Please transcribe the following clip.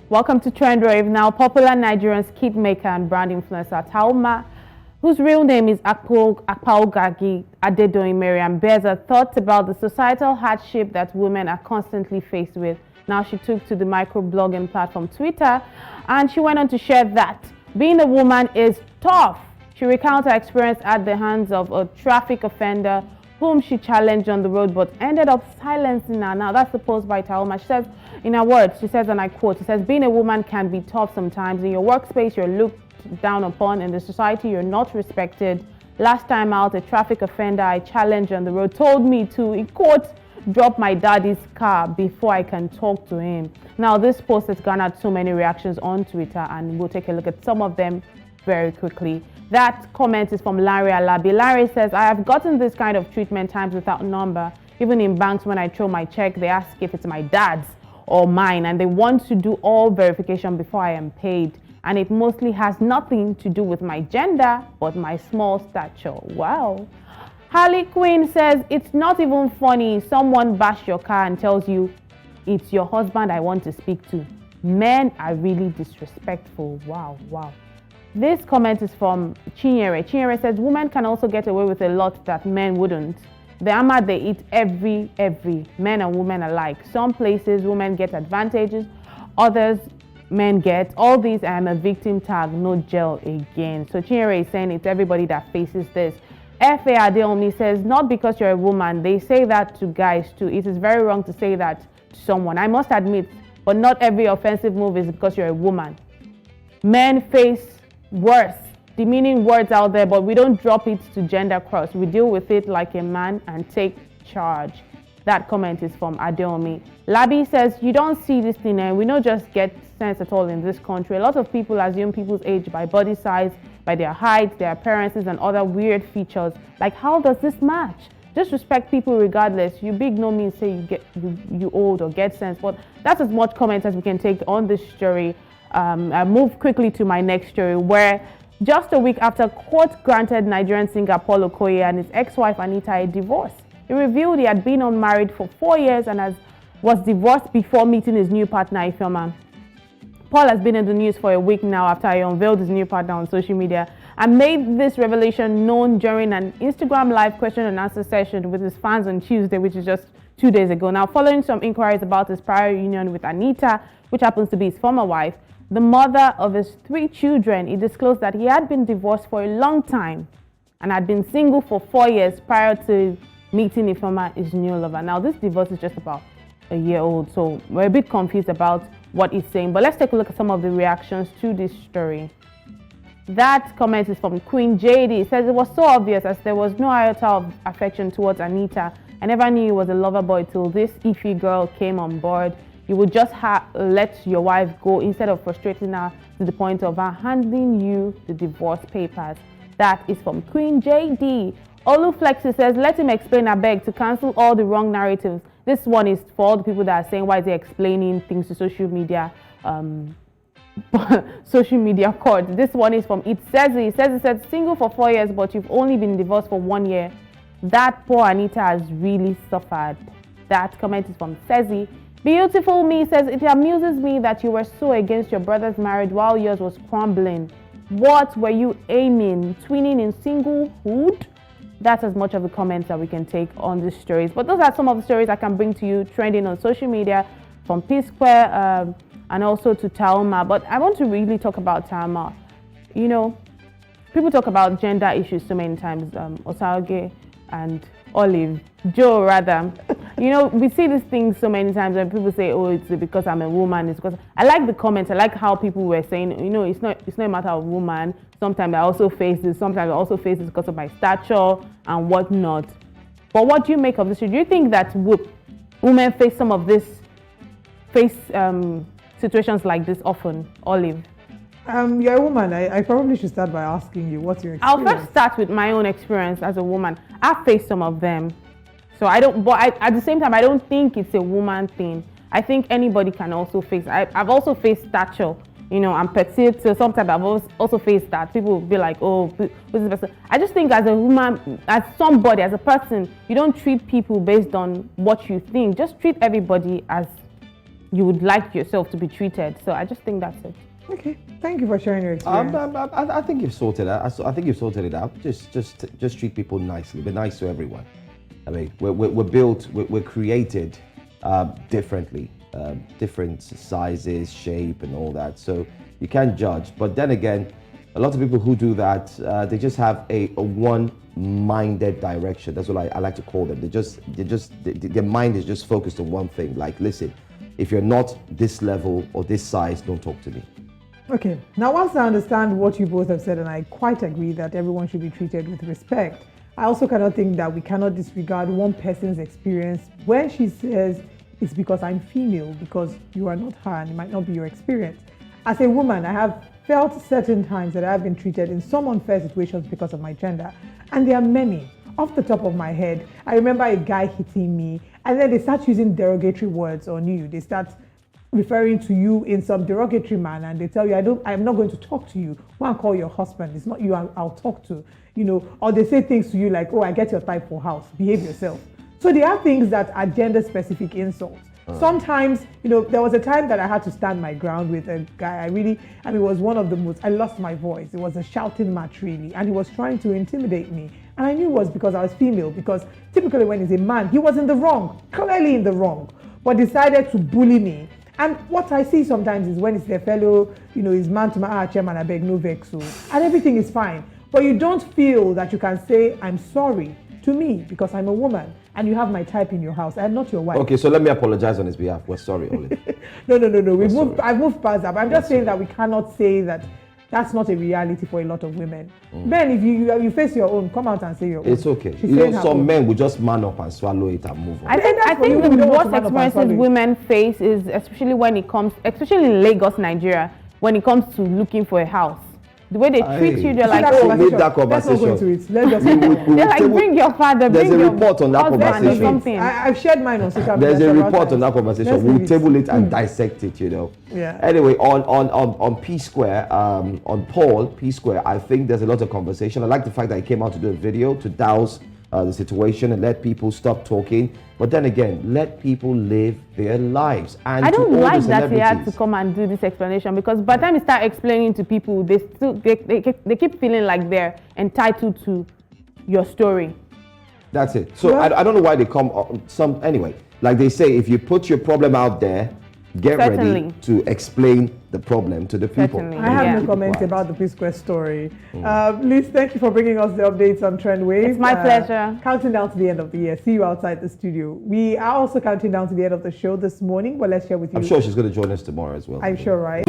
Welcome to Trend Rave. Now, popular Nigerian skit-maker and brand influencer Taaooma, whose real name is Apaokagi Adedoyin Maryam, bears her thoughts about the societal hardship that women are constantly faced with. Now, she took to the microblogging platform Twitter, and she went on to share that being a woman is tough. She recounted her experience at the hands of a traffic offender whom she challenged on the road but ended up silencing her. Now, that's the post by Taaooma. She says, in her words, she says, and I quote, she says, being a woman can be tough sometimes. In your workspace, you're looked down upon. In the society, you're not respected. Last time out, a traffic offender I challenged on the road told me to, in quote, drop my daddy's car before I can talk to him. Now, this post has garnered so many reactions on Twitter, and we'll take a look at some of them very quickly. That comment is from Larry Alabi. Larry says, I have gotten this kind of treatment times without number. Even in banks, when I throw my check, they ask if it's my dad's or mine, and they want to do all verification before I am paid. And it mostly has nothing to do with my gender, but my small stature. Wow. Harley Quinn says, it's not even funny. Someone bashes your car and tells you, it's your husband I want to speak to. Men are really disrespectful. Wow, wow. This comment is from Chinyere. Chinyere says, women can also get away with a lot that men wouldn't. The armor they eat every, men and women alike. Some places women get advantages, others men get. All these I am a victim tag, no jail again. So Chinyere is saying it's everybody that faces this. F.A. Adeomi says, not because you're a woman, they say that to guys too. It is very wrong to say that to someone. I must admit, but not every offensive move is because you're a woman. Men face worse, demeaning words out there, but we don't drop it to gender cross. We deal with it like a man and take charge. That comment is from Adeomi. Labi says, you don't see this thing, and we don't just get sense at all in this country. A lot of people assume people's age by body size, by their height, their appearances, and other weird features. Like, how does this match? Just respect people regardless. You big no means say you old or get sense. But that's as much comment as we can take on this story. I move quickly to my next story, where just a week after court granted Nigerian singer Paul Okoye and his ex-wife Anita a divorce, he revealed he had been unmarried for 4 years and was divorced before meeting his new partner, Ifeoma. Paul has been in the news for a week now after he unveiled his new partner on social media and made this revelation known during an Instagram live question and answer session with his fans on Tuesday, which is just 2 days ago. Now, following some inquiries about his prior union with Anita, which happens to be his former wife, the mother of his 3 children, he disclosed that he had been divorced for a long time and had been single for 4 years prior to meeting Ifeoma, his new lover. Now, this divorce is just about a year old, so we're a bit confused about what he's saying. But let's take a look at some of the reactions to this story. That comment is from Queen JD. It says, it was so obvious as there was no iota of affection towards Anita. I never knew he was a lover boy till this Ify girl came on board. You would just let your wife go instead of frustrating her to the point of her handing you the divorce papers. That is from Queen JD. Oluflexi says, let him explain, I beg, to cancel all the wrong narratives. This one is for all the people that are saying, why is he explaining things to social media, social media court. This one is from It says, single for 4 years, but you've only been divorced for 1 year. That poor Anita has really suffered. That comment is from Sezi. Beautiful Me says, it amuses me that you were so against your brother's marriage while yours was crumbling. What were you aiming? Twinning in singlehood? That's as much of the comments that we can take on these stories. But those are some of the stories I can bring to you trending on social media, from P Square and also to Taaooma. But I want to really talk about Taaooma. You know, people talk about gender issues so many times. Osage and Olive, Joe rather. You know, we see these things so many times when people say, oh, it's because I'm a woman. It's because I like the comments. I like how people were saying, you know, it's not a matter of woman. Sometimes I also face this. Sometimes I also face this because of my stature and whatnot. But what do you make of this? Do you think that women face some of this, situations like this often? Olive? You're a woman. I probably should start by asking you what's your experience. I'll first start with my own experience as a woman. I've faced some of them. So at the same time, I don't think it's a woman thing. I think anybody can also face. I've also faced stature. You know, I'm petite, so sometimes I've also faced that. People will be like, oh, who's this person? I just think as a woman, as somebody, as a person, you don't treat people based on what you think. Just treat everybody as you would like yourself to be treated. So I just think that's it. Okay, thank you for sharing your experience. I think you've sorted it. I think you've sorted it out. Just treat people nicely. Be nice to everyone. I mean, we're built, we're created differently, different sizes, shape, and all that. So you can't judge. But then again, a lot of people who do that, they just have a one-minded direction. That's what I like to call them. Their mind is just focused on one thing. Like, listen, if you're not this level or this size, don't talk to me. Okay, now once I understand what you both have said, and I quite agree that everyone should be treated with respect, I also cannot think that we cannot disregard one person's experience when she says it's because I'm female, because you are not her and it might not be your experience. As a woman, I have felt certain times that I have been treated in some unfair situations because of my gender, and there are many. Off the top of my head, I remember a guy hitting me, and then they start using derogatory words on you. They start referring to you in some derogatory manner, and they tell you, I'm not going to talk to you. Go and call your husband. It's not you I'll talk to, or they say things to you like, oh, I get your type for house, behave yourself. So there are things that are gender specific insults. Sometimes, there was a time that I had to stand my ground with a guy. It was one of the most, I lost my voice. It was a shouting match really, and he was trying to intimidate me. And I knew it was because I was female, because typically when he's a man, he was in the wrong, clearly in the wrong, but decided to bully me. And what I see sometimes is when it's their fellow, his man to my chairman, I beg no vex, and everything is fine. But you don't feel that you can say, I'm sorry to me because I'm a woman and you have my type in your house. I'm not your wife. Okay, so let me apologize on his behalf. We're sorry, Olive. No. I've moved past that. But I'm just saying that we cannot say that that's not a reality for a lot of women. Men, if you face your own, come out and say your own. It's okay. Some men will just man up and swallow it and move on. I think the worst experiences women face is especially in Lagos, Nigeria, when it comes to looking for a house. The way they treat you, they're like, leave that conversation. Let's not go into it. Let's just they're like, bring your father, bring your report on that conversation. I've shared mine on social media. There's a report on that conversation. We'll table it and dissect it, Yeah. Anyway, on P Square, on Paul P Square, I think there's a lot of conversation. I like the fact that he came out to do a video to douse the situation and let people stop talking. But then again, let people live their lives. And I don't like that he had to come and do this explanation, because by the time you start explaining to people, they keep feeling like they're entitled to your story. That's it. So I don't know why they come anyway. Like they say, if you put your problem out there, get ready to explain the problem to the people. I have no comment about the P-Square story. Liz, thank you for bringing us the updates on Trend Wave. It's my pleasure. Counting down to the end of the year. See you outside the studio. We are also counting down to the end of the show this morning, but let's share with you. I'm sure she's going to join us tomorrow as well. I'm sure, right?